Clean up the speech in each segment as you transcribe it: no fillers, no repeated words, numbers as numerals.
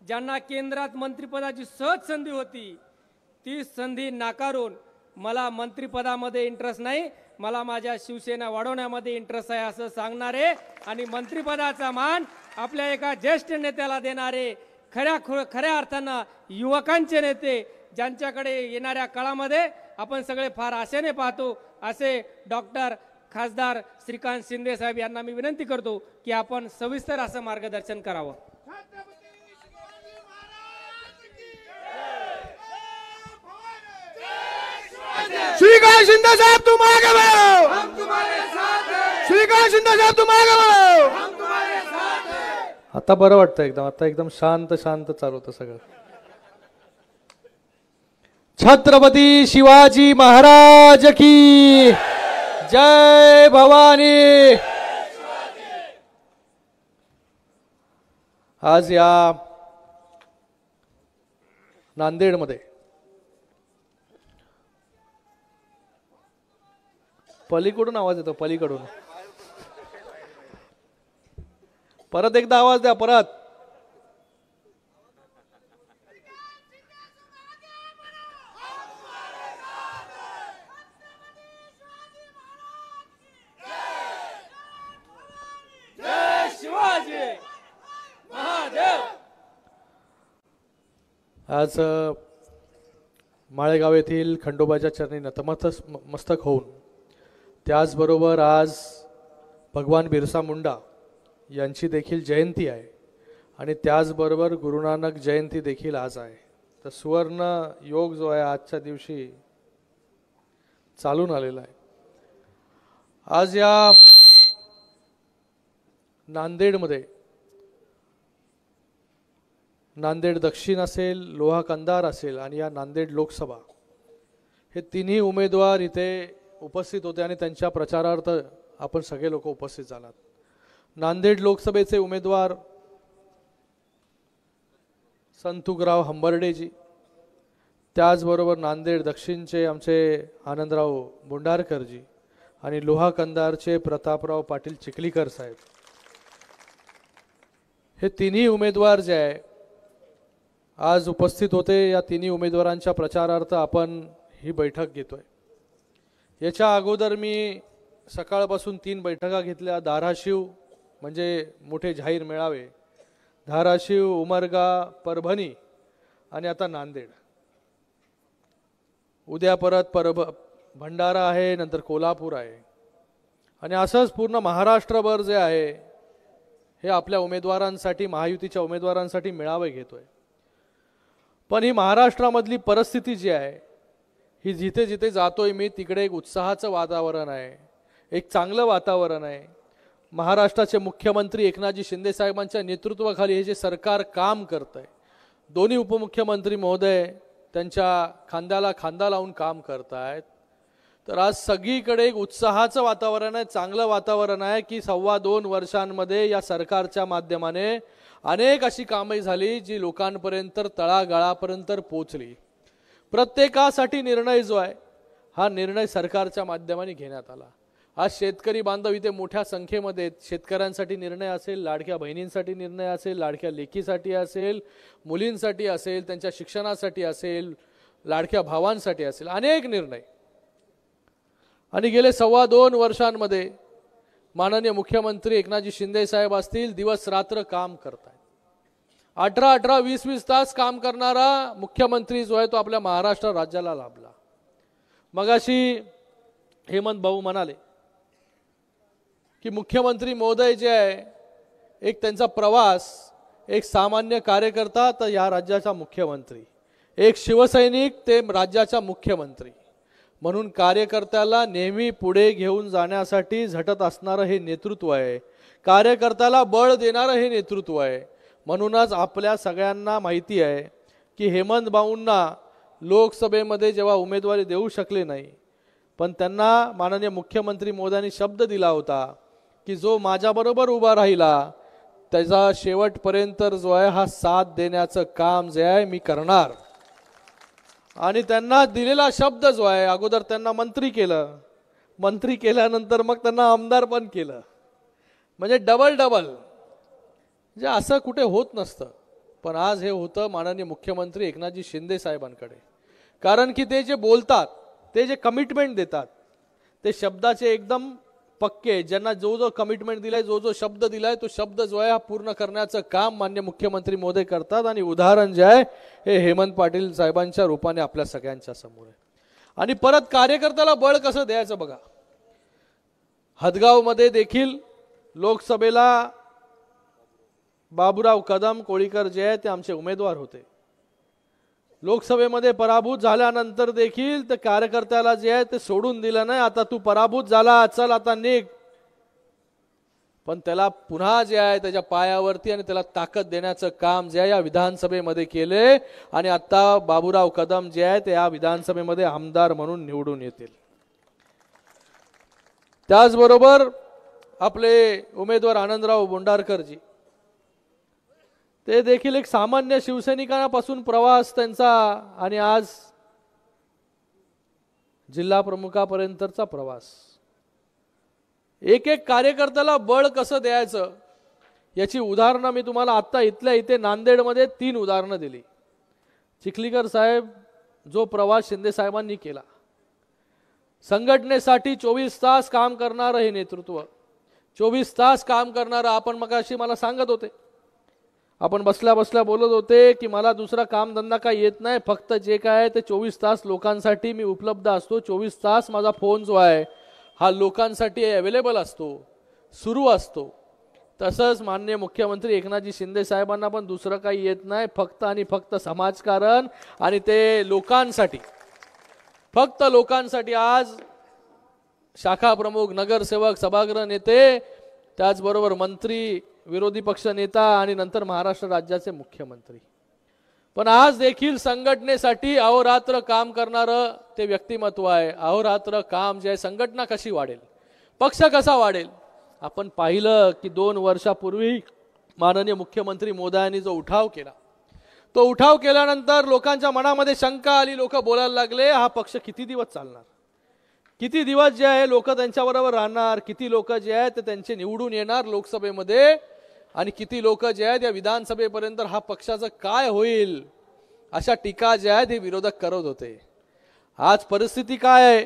ज्यांना केंद्रात मंत्रिपदाची सहज संधी होती ती संधी नाकारून मला मंत्रिपदामध्ये इंटरेस्ट नाही, मला माझ्या शिवसेना वाढवण्यामध्ये इंटरेस्ट आहे असं सांगणारे आणि मंत्रिपदाचा मान आपल्या एका ज्येष्ठ नेत्याला देणारे खऱ्या अर्थानं युवकांचे नेते ज्यांच्याकडे येणाऱ्या काळामध्ये आपण सगळे फार आशेने पाहतो असे डॉक्टर खासदार श्रीकांत शिंदे साहेब यांना मी विनंती करतो की आपण सविस्तर असं मार्गदर्शन करावं। श्रीकांत शिंदे साहब तुम आगे बढ़ो, हम तुम्हारे साथ हैं। श्रीकांत शिंदे साहब तुम आगे बढ़ो, हम तुम्हारे साथ हैं। आता बरं वाटतं एकदम, आता एकदम शांत शांत चालू होतं सगळं। छत्रपती शिवाजी महाराज की जय भवानी। आज या नांदेडमध्ये पलीकडून आवाज येतो, पलीकडून परत एकदा आवाज द्या, परत। जय शिवाजी महादेव। आज माळेगाव येथील खंडोबाच्या चरणी नतमस्तक होऊन त्याचबरोबर आज भगवान बिरसा मुंडा यांची देखील जयंती आहे आणि त्याचबरोबर गुरु नानक जयंती देखील आज आहे। तर सुवर्ण योग जो आहे आजच्या दिवशी चालून आलेला आहे। आज या नांदेडमध्ये नांदेड दक्षिण असेल, लोहा कंधार असेल आणि या नांदेड लोकसभा हे तिन्ही उमेदवार इथे उपस्थित होते आणि त्यांच्या प्रचारार्थ आपण सगळे लोक उपस्थित झालात। नांदेड लोकसभेचे उमेदवार संतुकराव हंबर्डेजी, त्याचबरोबर नांदेड दक्षिणचे आमचे आनंदराव बोंडारकरजी आणि लोहा कंधारचे प्रतापराव पाटील चिखलीकर साहेब, हे तिन्ही उमेदवार जे आहे आज उपस्थित होते। या तिन्ही उमेदवारांच्या प्रचारार्थ आपण ही बैठक घेतोय। याच्या अगोदर मी सकाळपासून 3 बैठका घेतल्या। धाराशिव म्हणजे मोठे जाहीर मेळावे, धाराशिव, उमरगा, परभणी आणि आता नांदेड। उद्या परत भंडारा आहे, नंतर कोल्हापूर आहे आणि असंच पूर्ण महाराष्ट्रभर जे आहे हे आपल्या उमेदवारांसाठी, महायुतीच्या उमेदवारांसाठी मेळावे घेतोय। पण ही महाराष्ट्रामधली परिस्थिती जी आहे ही जिथे जिथे जातोय मी तिकडे एक उत्साहाचं वातावरण आहे, एक चांगलं वातावरण आहे। महाराष्ट्राचे मुख्यमंत्री एकनाथजी शिंदे साहेबांच्या नेतृत्वाखाली हे जे सरकार काम करत आहे, दोन्ही उपमुख्यमंत्री महोदय त्यांच्या खांद्याला खांदा लावून काम करत आहेत। तर आज सगळीकडे एक उत्साहाचं वातावरण आहे, चांगलं वातावरण आहे की 2.25 वर्षांमध्ये या सरकारच्या माध्यमाने अनेक अशी कामे झाली जी लोकांपर्यंत तळागाळापर्यंत पोहोचली। प्रत्येकासाठी निर्णय जो आहे हा निर्णय सरकारच्या माध्यमाने घेण्यात आला। आज शेतकरी बांधव इथे मोठ्या संख्येमध्ये, शेतकऱ्यांसाठी निर्णय असेल, लाडक्या बहिणींसाठी निर्णय असेल, लाडक्या लेकीसाठी असेल, मुलींसाठी असेल, त्यांच्या शिक्षणासाठी असेल, लाडक्या भावांसाठी असेल, अनेक निर्णय। आणि गेले 2.25 वर्षांमध्ये माननीय मुख्यमंत्री एकनाथजी शिंदे साहेब असतील, दिवस रात्र काम करतात। 18-18, 20-20 तास काम करणारा मुख्यमंत्री जो आहे तो आपल्या महाराष्ट्र राज्याला लाभला। मगाशी हेमंत भाऊ म्हणाले की मुख्यमंत्री महोदय जे आहे एक त्यांचा प्रवास, एक सामान्य कार्यकर्ता तर या राज्याचा मुख्यमंत्री, एक शिवसैनिक ते राज्याचा मुख्यमंत्री म्हणून कार्यकर्त्याला नेहमी पुढे घेऊन जाण्यासाठी झटत असणारं हे नेतृत्व आहे, कार्यकर्त्याला बळ देणारं हे नेतृत्व आहे। म्हणूनच आपल्या सगळ्यांना माहिती आहे की हेमंत भाऊंना लोकसभेमध्ये जेव्हा उमेदवारी देऊ शकले नाही, पण त्यांना माननीय मुख्यमंत्री महोदयांनी शब्द दिला होता की जो माझ्याबरोबर उभा राहिला त्याचा शेवटपर्यंत जो आहे हा साथ देण्याचं काम जे आहे मी करणार। आणि त्यांना दिलेला शब्द जो आहे, अगोदर त्यांना मंत्री केलं, मंत्री केल्यानंतर मग त्यांना आमदार पण केलं, म्हणजे डबल, म्हणजे असं कुठे होत नसतं। पण आज हे होतं माननीय मुख्यमंत्री एकनाथजी शिंदे साहेबांकडे. कारण की ते जे बोलतात, ते जे कमिटमेंट देतात, ते शब्दाचे एकदम पक्के, ज्यांना जो जो कमिटमेंट दिलाय, जो जो शब्द दिलाय, तो शब्द जो आहे हा पूर्ण करण्याचं काम माननीय मुख्यमंत्री महोदय करतात. आणि उदाहरण जे आहे हे हेमंत पाटील साहेबांच्या रूपाने आपल्या सगळ्यांच्या समोर आहे. आणि परत कार्यकर्त्याला बळ कसं द्यायचं बघा. हदगावमध्ये देखील लोकसभेला बाबूराव कदम कोळीकर जे आहे ते आमचे उमेदवार होते. लोकसभेमध्ये पराभूत झाल्यानंतर देखील ते कार्यकर्त्याला जे आहे ते सोडून दिलं नाही. आता तू पराभूत झाला, चल आता निघ. पण त्याला पुन्हा जे आहे त्याच्या पायावरती आणि त्याला ताकद देण्याचं काम जे आहे या विधानसभेमध्ये केले. आणि आता बाबूराव कदम जे आहे ते या विधानसभेमध्ये आमदार म्हणून निवडून येतील. त्याचबरोबर आपले उमेदवार आनंदराव बोंडारकरजी, ते देखील एक सामान्य शिवसैनिकांपासून प्रवास त्यांचा आणि आज जिल्हा प्रमुखापर्यंतचा प्रवास. एक एक कार्यकर्त्याला बळ कसं द्यायचं याची उदाहरणं मी तुम्हाला आता इथल्या इथे नांदेडमध्ये 3 उदाहरणं दिली. चिखलीकर साहेब जो प्रवास शिंदे साहेबांनी केला, संघटनेसाठी 24 तास काम करणारं हे नेतृत्व, 24 तास काम करणारं. आपण मगाशी मला सांगत होते, आपण बसल्या बसल्या बोलत होते की मला दुसरा कामधंदा काही येत नाही, फक्त जे काय आहे ते 24 तास लोकांसाठी मी उपलब्ध असतो. 24 तास माझा फोन जो आहे हा लोकांसाठी अवेलेबल असतो, सुरू असतो. तसंच माननीय मुख्यमंत्री एकनाथजी शिंदे साहेबांना पण दुसरं काही येत नाही, फक्त आणि फक्त समाजकारण आणि ते लोकांसाठी, फक्त लोकांसाठी. आज शाखा प्रमुख, नगरसेवक, सभागृह नेते, त्याचबरोबर मंत्री, विरोधी पक्ष नेता आणि नंतर महाराष्ट्र राज्याचे मुख्यमंत्री. पण आज देखील संघटनेसाठी अहोरात्र काम करणारं ते व्यक्तिमत्व आहे. अहोरात्र काम जे आहे, संघटना कशी वाढेल, पक्ष कसा वाढेल. आपण पाहिलं की 2 वर्षापूर्वी माननीय मुख्यमंत्री महोदयांनी जो उठाव केला, तो उठाव केल्यानंतर लोकांच्या मनामध्ये शंका आली. लोक बोलायला लागले, हा पक्ष किती दिवस चालणार, किती दिवस जे आहे लोक त्यांच्याबरोबर राहणार, किती लोक जे आहेत ते त्यांचे निवडून येणार लोकसभेमध्ये, आणि किती लोक जे आहेत या विधानसभेपर्यंत हा पक्षाचं काय होईल, अशा टीका ज्या आहेत हे विरोधक करत होते. आज परिस्थिती काय आहे,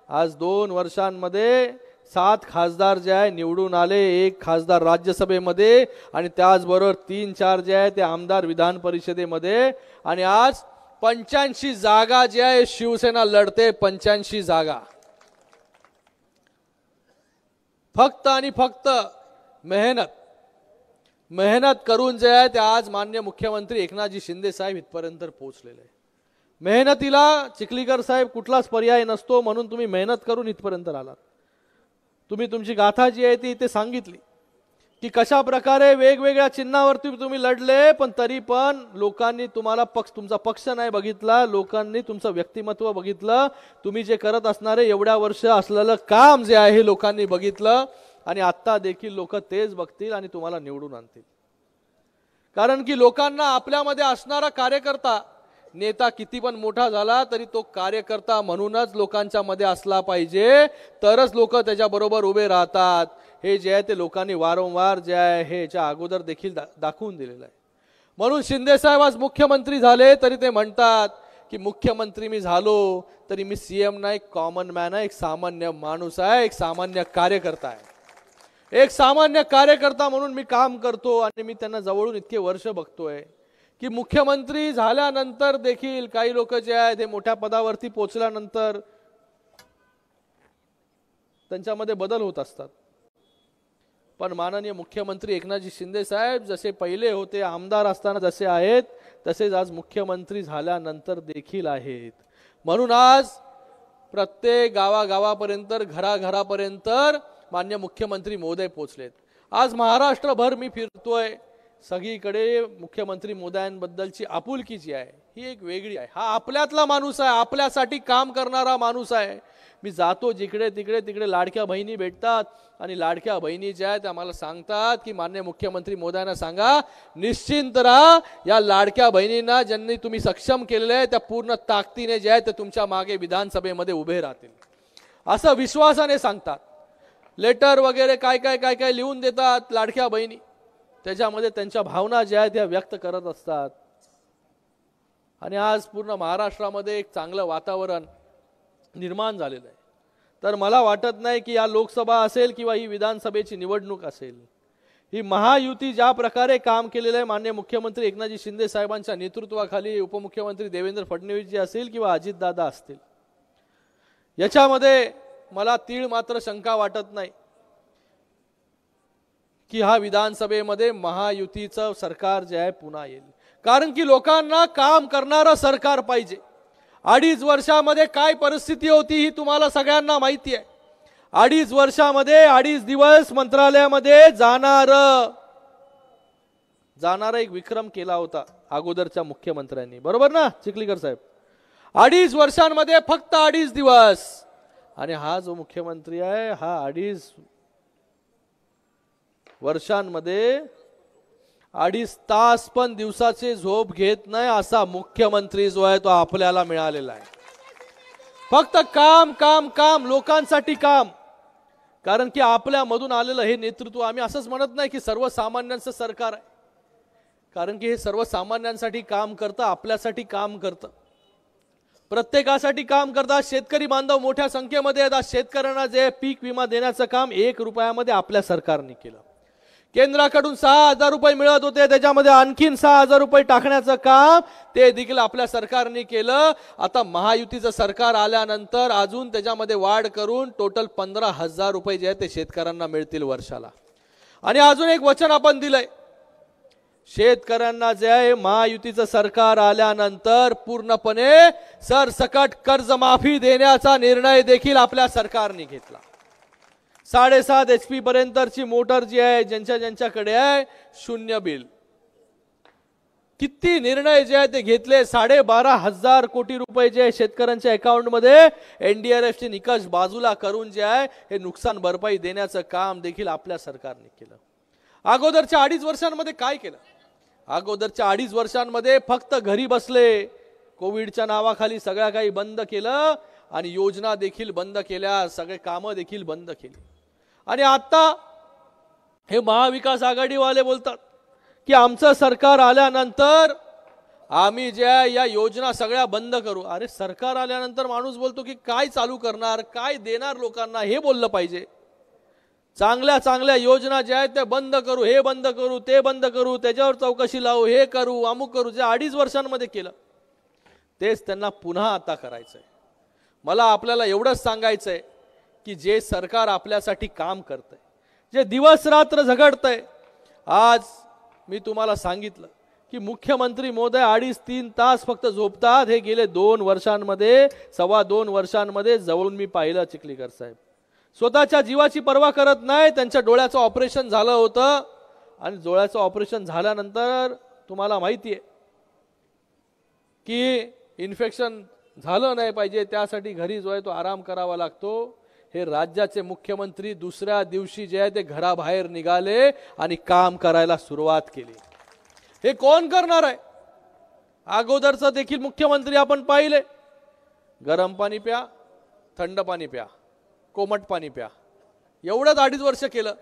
आज 2 वर्षांमध्ये 7 खासदार जे आहे निवडून आले, 1 खासदार राज्यसभेमध्ये आणि त्याचबरोबर 3-4 जे आहे ते आमदार विधान परिषदेमध्ये. आणि आज 85 जागा जे आहे शिवसेना लढते, 85 जागा. फक्त आणि फक्त मेहनत करून जे आहे ते आज माननीय मुख्यमंत्री एकनाथजी शिंदे साहेब इथपर्यंत पोहोचलेले आहे. मेहनतीला चिखलीकर साहेब कुठलाच पर्याय नसतो, म्हणून तुम्ही मेहनत करून इथपर्यंत आलात. तुम्ही तुमची गाथा जी आहे ती इथे सांगितली की कशा प्रकारे वेगवेगळ्या चिन्हावरती तुम्ही लढले, पण तरी पण लोकांनी तुम्हाला तुमचा पक्ष नाही बघितला, लोकांनी तुमचं व्यक्तिमत्व बघितलं. तुम्ही जे करत असणारे एवढ्या वर्ष असलेलं काम जे आहे लोकांनी बघितलं. आणि आता देखील लोक तेच बघतील आणि तुम्हाला निवडून आणतील. कारण की लोकांना आपल्यामध्ये असणारा कार्यकर्ता, नेता किती पण मोठा झाला तरी तो कार्यकर्ता म्हणूनच लोकांच्या मध्ये असला पाहिजे, तरच लोक त्याच्याबरोबर उभे राहतात. हे जे आहे ते लोकांनी वारंवार जे आहे हे याच्या अगोदर देखील दाखवून दिलेलं आहे. म्हणून शिंदे साहेब आज मुख्यमंत्री झाले तरी ते म्हणतात की मुख्यमंत्री मी झालो तरी मी सीएम नाही, कॉमन मॅन आहे, एक सामान्य माणूस आहे, एक सामान्य कार्यकर्ता आहे. एक सामान्य कार्यकर्ता म्हणून मी काम करतो. आणि मी त्यांना जवळून इतके वर्ष बघतोय की मुख्यमंत्री झाल्यानंतर देखील काही लोक जे आहेत ते मोठ्या पदावरती पोहोचल्यानंतर त्यांच्यामध्ये बदल होत असतात. पण माननीय मुख्यमंत्री एकनाथजी शिंदे साहेब जसे पहिले होते, आमदार असताना जसे आहेत तसेच आज मुख्यमंत्री झाल्यानंतर देखील आहेत. म्हणून आज प्रत्येक गावागावापर्यंत, घराघरापर्यंत मान्य मुख्यमंत्री महोदय पोहोचलेत. आज महाराष्ट्रभर मी फिरतोय, सगळीकडे मुख्यमंत्री महोदयांबद्दलची आपुलकी जी आहे ही एक वेगळी आहे. हा आपल्यातला माणूस आहे, आपल्यासाठी काम करणारा माणूस आहे. मी जातो जिकडे तिकडे लाडक्या बहिणी भेटतात आणि लाडक्या बहिणी ज्या आहेत आम्हाला सांगतात की माननीय मुख्यमंत्री महोदयांना सांगा निश्चिंत राहा, या लाडक्या बहिणींना ज्यांनी तुम्ही सक्षम केलेले आहे त्या पूर्ण ताकदीने जे आहे ते तुमच्या मागे विधानसभेमध्ये उभे राहतील, असं विश्वासाने सांगतात. लेटर वगैरे काय काय लिहून देतात लाडक्या बहिणी. त्याच्यामध्ये त्यांच्या भावना ज्या आहेत त्या व्यक्त करत असतात. आणि आज पूर्ण महाराष्ट्रामध्ये एक चांगलं वातावरण निर्माण झालेलं आहे. तर मला वाटत नाही की या लोकसभा असेल किंवा ही विधानसभेची निवडणूक असेल, ही महायुती ज्या प्रकारे काम केलेलं आहे माननीय मुख्यमंत्री एकनाथजी शिंदे साहेबांच्या नेतृत्वाखाली, उपमुख्यमंत्री देवेंद्र फडणवीस जी असतील किंवा अजितदादा असतील, याच्यामध्ये मला तीळ मात्र शंका वाटत नाही की हा विधानसभेमध्ये महायुतीचं सरकार जे आहे पुन्हा येईल. कारण की लोकांना काम करणारं सरकार पाहिजे. 2.5 वर्षामध्ये काय परिस्थिती होती ही तुम्हाला सगळ्यांना माहिती आहे. 2.5 वर्षामध्ये 2.5 दिवस मंत्रालयामध्ये जाणारा एक विक्रम केला होता अगोदरच्या मुख्यमंत्र्यांनी, बरोबर ना चिखलीकर साहेब? 2.5 वर्षांमध्ये फक्त 2.5 दिवस. आणि हा जो मुख्यमंत्री आहे हा 2.5 वर्षांमध्ये 2.5 तास पण दिवसाचे झोप घेत नाही असा मुख्यमंत्री जो आहे तो आपल्याला मिळालेला आहे. फक्त काम काम काम, लोकांसाठी काम. कारण की आपल्या मधून आलेलं हे नेतृत्व, आम्ही असंच म्हणत नाही की सर्वसामान्यांचं सरकार आहे, कारण की हे सर्वसामान्यांसाठी काम करतं, आपल्यासाठी काम करतं, प्रत्येकासाठी काम करतात. शेतकरी बांधव मोठ्या संख्येमध्ये आहेत. शेतकऱ्यांना जे पीक विमा देण्याचं काम 1 रुपयामध्ये आपल्या सरकारने केलं. केंद्राकडून 6,000 रुपये मिळत होते, त्याच्यामध्ये आणखीन 6,000 रुपये टाकण्याचं काम ते देखील आपल्या सरकारने केलं. आता महायुतीचं सरकार आल्यानंतर अजून त्याच्यामध्ये वाढ करून टोटल 15,000 रुपये जे आहेत ते शेतकऱ्यांना मिळतील वर्षाला. आणि अजून एक वचन आपण दिलंय, शेतकऱ्यांना जे आहे महायुतीचं सरकार आल्यानंतर पूर्णपणे सरसकट कर्जमाफी देण्याचा निर्णय देखील आपल्या सरकारने घेतला. 7.5 HP पर्यंतची मोटर जी आहे ज्यांच्याकडे आहे 0 बिल. किती निर्णय जे आहे ते घेतले. 12,500 कोटी रुपये जे शेतकऱ्यांच्या अकाउंटमध्ये NDRF चे निकष बाजूला करून जे आहे हे नुकसान भरपाई देण्याचं काम देखील आपल्या सरकारने केलं. अगोदरच्या 2.5 वर्षांमध्ये काय केलं? अगोदरच्या 2.5 वर्षांमध्ये फक्त घरी बसले, कोविडच्या नावाखाली सगळ्या काही बंद केलं आणि योजना देखील बंद केल्या, सगळे कामं देखील बंद केली. आणि आता हे महाविकास आघाडीवाले बोलतात की आमचं सरकार आल्यानंतर आम्ही ज्या या योजना सगळ्या बंद करू. अरे सरकार आल्यानंतर माणूस बोलतो की काय चालू करणार, काय देणार लोकांना हे बोललं पाहिजे. चांगल्या चांगल्या योजना ज्या आहेत त्या बंद करू, हे बंद करू, ते बंद करू, त्याच्यावर चौकशी लावू, हे करू, अमुक करू, जे 2.5 वर्षांमध्ये केलं तेच त्यांना पुन्हा आता करायचंय. मला आपल्याला एवढंच सांगायचंय की जे सरकार आपल्यासाठी काम करतंय, जे दिवस रात्र झगडतंय, आज मी तुम्हाला सांगितलं की मुख्यमंत्री महोदय 2.5-3 तास फक्त झोपतात. हे गेले 2 वर्षांमध्ये, 2.25 वर्षांमध्ये जवळून मी पाहिलं. चिखलीकर साहेब स्वतःच्या जीवाची पर्वा करत नाही. त्यांच्या डोळ्याचं ऑपरेशन झालं होतं आणि डोळ्याचं ऑपरेशन झाल्यानंतर तुम्हाला माहिती आहे की इन्फेक्शन झालं नाही पाहिजे, त्यासाठी घरी जो आहे तो आराम करावा लागतो. हे राज्याचे मुख्यमंत्री दुसऱ्या दिवशी जे आहे ते घराबाहेर निघाले आणि काम करायला सुरुवात केली. हे कोण करणार आहे? अगोदरचं देखील मुख्यमंत्री आपण पाहिले, गरम पाणी प्या, थंड पाणी प्या, कोमट पाणी प्या, एवढंच 2.5 वर्ष केलं.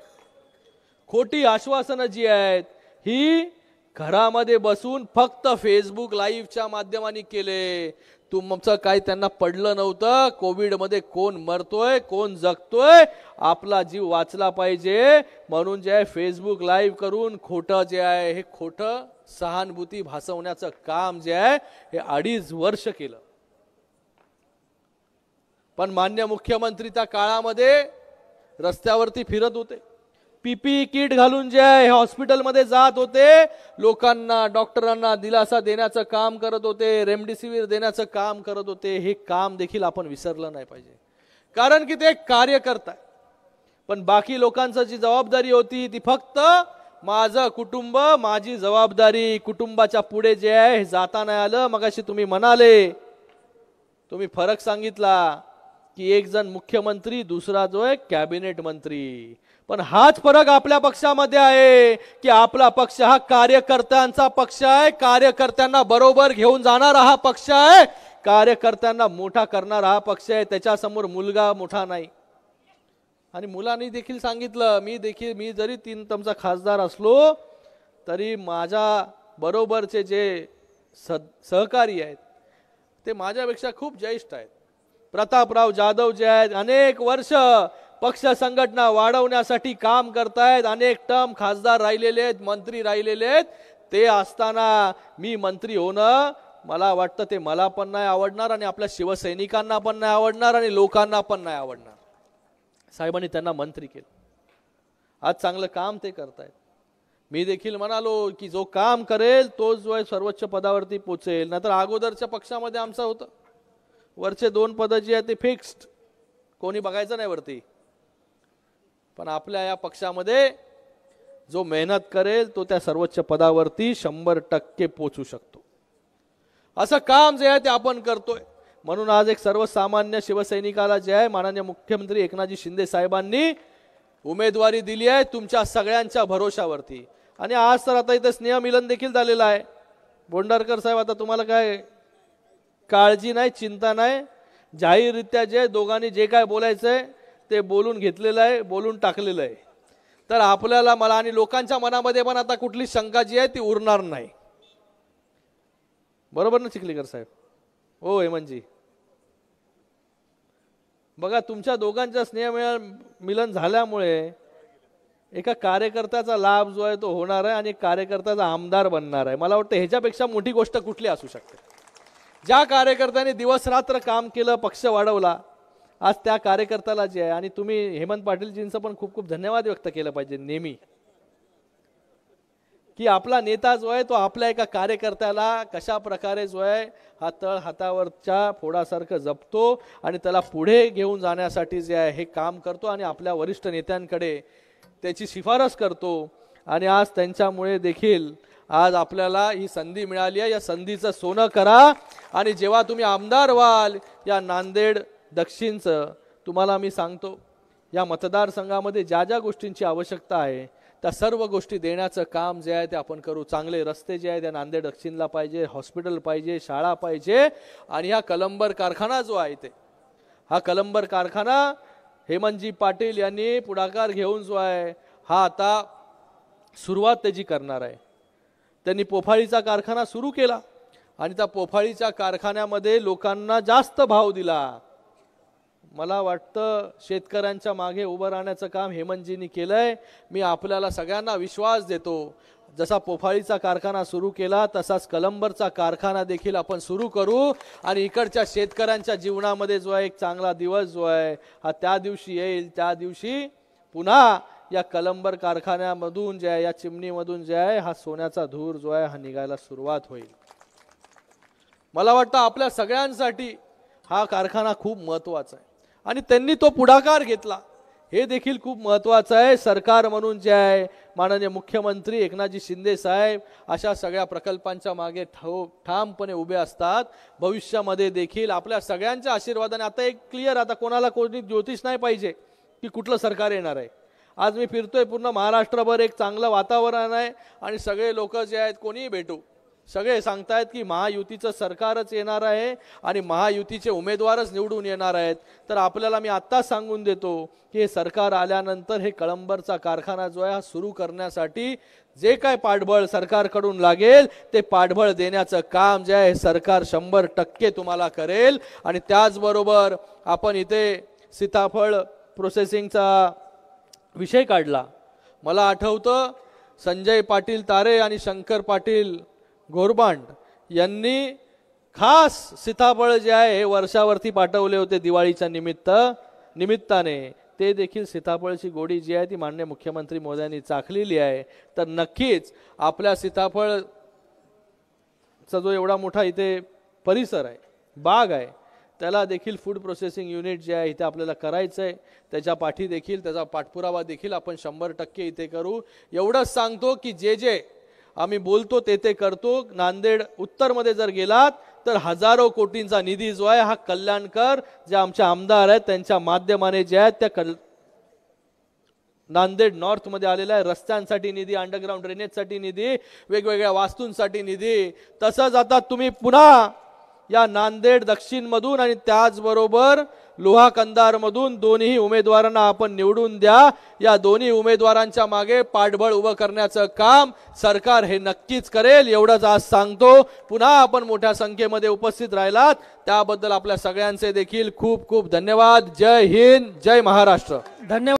खोटी आश्वासनं जी आहेत ही घरामध्ये बसून फक्त फेसबुक लाईव्हच्या माध्यमाने केले. तुमचं काय त्यांना पडलं नव्हतं कोविडमध्ये कोण मरतोय, कोण जगतोय, आपला जीव वाचला पाहिजे म्हणून जे आहे फेसबुक लाईव्ह करून खोटं जे आहे हे खोटं सहानुभूती भासवण्याचं काम जे आहे हे 2.5 वर्ष केलं. पण मान्य मुख्यमंत्री त्या काळामध्ये रस्त्यावरती फिरत होते, PPE किट घालून जे आहे हॉस्पिटलमध्ये जात होते, लोकांना डॉक्टरांना दिलासा देण्याचं काम करत होते, रेमडेसिवीर देण्याचं काम करत होते. हे काम देखील आपण विसरलं नाही पाहिजे, कारण की ते कार्यकर्ता आहे. पण बाकी लोकांची जी जबाबदारी होती ती फक्त माझं कुटुंब, माझी जबाबदारी, कुटुंबाच्या पुढे जे आहे हे जाता नाही आलं. मगाशी तुम्ही म्हणाले, तुम्ही फरक सांगितला की एक जण मुख्यमंत्री, दुसरा जो आहे कॅबिनेट मंत्री. पण हाच फरक आपल्या पक्षामध्ये आहे की आपला पक्ष हा कार्यकर्त्यांचा पक्ष आहे, कार्यकर्त्यांना बरोबर घेऊन जाणारा हा पक्ष आहे, कार्यकर्त्यांना मोठा करणारा हा पक्ष आहे. त्याच्यासमोर मुलगा मोठा नाही. आणि मुलांनी देखील सांगितलं, मी जरी 3 टर्मचा खासदार असलो तरी माझ्या बरोबरचे जे सहकारी आहेत ते माझ्यापेक्षा खूप ज्येष्ठ आहेत. प्रतापराव जाधव जे आहेत अनेक वर्ष पक्ष संघटना वाढवण्यासाठी काम करतायत, अनेक टर्म खासदार राहिलेले आहेत, मंत्री राहिलेले आहेत. ते असताना मी मंत्री होणं मला वाटतं ते मला पण नाही आवडणार आणि आपल्या शिवसैनिकांना पण नाही आवडणार आणि लोकांना पण नाही आवडणार. साहेबांनी त्यांना मंत्री केलं. आज चांगलं काम ते करतायत. मी देखील म्हणालो की जो काम करेल तोच जो आहे सर्वोच्च पदावरती पोचेल. नाहीतर अगोदरच्या पक्षामध्ये आमचं होतं वरचे 2 पद जी आहे ते फिक्स्ड, कोणी बघायचं नाही वरती. पण आपल्या या पक्षामध्ये जो मेहनत करेल तो त्या सर्वोच्च पदावरती 100% पोचू शकतो. असं काम जे आहे ते आपण करतोय. म्हणून आज एक सर्वसामान्य शिवसैनिकाला जे आहे माननीय मुख्यमंत्री एकनाथजी शिंदे साहेबांनी उमेदवारी दिली आहे तुमच्या सगळ्यांच्या भरोशावरती. आणि आज तर आता इथे स्नेहमिलन देखील झालेलं आहे. बोंडारकर साहेब आता तुम्हाला काय काळजी नाही, चिंता नाही. जाहीररित्या जे दोघांनी जे काय बोलायचंय ते बोलून घेतलेलं आहे, बोलून टाकलेलं आहे. तर आपल्याला मला आणि लोकांच्या मनामध्ये पण आता कुठली शंका जी आहे ती उरणार नाही. बरोबर ना चिखलीकर साहेब? हो हेमंतजी, बघा तुमच्या दोघांच्या स्नेहमिलन झाल्यामुळे एका कार्यकर्त्याचा लाभ जो आहे तो होणार आहे आणि एक कार्यकर्त्याचा आमदार बनणार आहे. मला वाटतं ह्याच्यापेक्षा मोठी गोष्ट कुठली असू शकते? ज्या कार्यकर्त्याने दिवस रात्र काम केलं, पक्ष वाढवला, आज त्या कार्यकर्त्याला जे आहे, आणि तुम्ही हेमंत पाटीलजींचं पण खूप खूप धन्यवाद व्यक्त केलं पाहिजे नेहमी, की आपला नेता जो आहे तो आपल्या एका कार्यकर्त्याला कशा प्रकारे जो आहे हा तळ हातावरच्या फोडासारखं जपतो आणि त्याला पुढे घेऊन जाण्यासाठी जे आहे हे काम करतो आणि आपल्या वरिष्ठ नेत्यांकडे त्याची शिफारस करतो. आणि आज त्यांच्यामुळे देखील आज आपल्याला ही संधी मिळाली आहे. या संधीचं सोनं करा. आणि जेव्हा तुम्ही आमदार व्हाल या नांदेड दक्षिणचं, तुम्हाला मी सांगतो या मतदारसंघामध्ये ज्या ज्या गोष्टींची आवश्यकता आहे त्या सर्व गोष्टी देण्याचं काम जे आहे ते आपण करू. चांगले रस्ते जे आहे त्या नांदेड दक्षिणला पाहिजे, हॉस्पिटल पाहिजे, शाळा पाहिजे. आणि हा कलंबर कारखाना जो आहे ते हा कलंबर कारखाना हेमंतजी पाटील यांनी पुढाकार घेऊन जो आहे हा आता सुरुवात त्याची करणार आहे. त्यांनी पोफाळीचा कारखाना सुरू केला आणि त्या पोफाळीच्या कारखान्यामध्ये लोकांना जास्त भाव दिला. मला वाटतं शेतकऱ्यांच्या मागे उभं राहण्याचं काम हेमंतजींनी केलंय. मी आपल्याला सगळ्यांना विश्वास देतो, जसा पोफाळीचा कारखाना सुरू केला तसाच कलंबरचा कारखाना देखील आपण सुरू करू. आणि इकडच्या शेतकऱ्यांच्या जीवनामध्ये जो आहे एक चांगला दिवस जो आहे हा त्या दिवशी येईल. त्या दिवशी पुन्हा या कलंबर कारखान्यामधून जे आहे, या चिमणीमधून जे आहे हा सोन्याचा धूर जो आहे हा निघायला सुरुवात होईल. मला वाटतं आपल्या सगळ्यांसाठी हा कारखाना खूप महत्त्वाचा आहे आणि त्यांनी तो पुढाकार घेतला, हे देखील खूप महत्त्वाचं आहे. सरकार म्हणून जे आहे माननीय मुख्यमंत्री एकनाथजी शिंदे साहेब अशा सगळ्या प्रकल्पांच्या मागे ठामपणे उभे असतात. भविष्यामध्ये देखील आपल्या सगळ्यांच्या आशीर्वादाने, आता एक क्लिअर, आता कोणाला कोणी ज्योतिष नाही पाहिजे की कुठलं सरकार येणार आहे. आज मी फिरतोय पूर्ण महाराष्ट्रभर, एक चांगलं वातावरण आहे आणि सगळे लोक जे आहेत कोणीही भेटू सगळे सांगतायत की महायुतीचं सरकारच येणार आहे आणि महायुतीचे उमेदवारच निवडून येणार आहेत. तर आपल्याला मी आत्ताच सांगून देतो की हे सरकार आल्यानंतर हे कळंबरचा कारखाना जो आहे हा सुरू करण्यासाठी जे काय पाठबळ सरकारकडून लागेल ते पाठबळ देण्याचं काम जे आहे सरकार 100% तुम्हाला करेल. आणि त्याचबरोबर आपण इथे सीताफळ प्रोसेसिंगचा विषय काढला. मला आठवतं संजय पाटील तारे आणि शंकर पाटील गोरबांड यांनी खास सीताफळ जे आहे हे वर्षावरती पाठवले होते दिवाळीच्या निमित्ताने. ते देखील सीताफळची गोडी जी आहे ती माननीय मुख्यमंत्री महोदयांनी चाखलेली आहे. तर नक्कीच आपल्या सीताफळचा जो एवढा मोठा इथे परिसर आहे, बाग आहे, त्याला देखील फूड प्रोसेसिंग युनिट जे आहे इथे आपल्याला करायचं आहे. त्याच्या पाठी देखील त्याचा पाठपुरावा देखील आपण 100% इथे करू. एवढंच सांगतो की जे जे आम्ही बोलतो ते करतो. नांदेड उत्तरमध्ये जर गेलात तर हजारो कोटींचा निधी जो आहे हा कल्याणकर जे आमचे आमदार आहेत त्यांच्या माध्यमाने जे आहेत त्या नांदेड नॉर्थ मध्ये आलेला आहे. रस्त्यांसाठी निधी, अंडरग्राउंड ड्रेनेजसाठी निधी, वेगवेगळ्या वास्तूंसाठी निधी. तसंच आता तुम्ही पुन्हा या नांदेड दक्षिण मधून आणि त्याचबरोबर लोहा कंधार मधून दोन्ही उमेदवारांना आपण निवडून द्या। या दोन्ही उमेदवारांच्या मागे पाठबळ उभं करण्याचं काम सरकार हे नक्कीच करेल, एवढंच आज सांगतो। पुन्हा आपण मोठ्या संख्येमध्ये उपस्थित राहिलात त्याबद्दल आपल्या सगळ्यांचे देखील खूप खूप धन्यवाद। जय हिंद, जय महाराष्ट्र। धन्यवाद।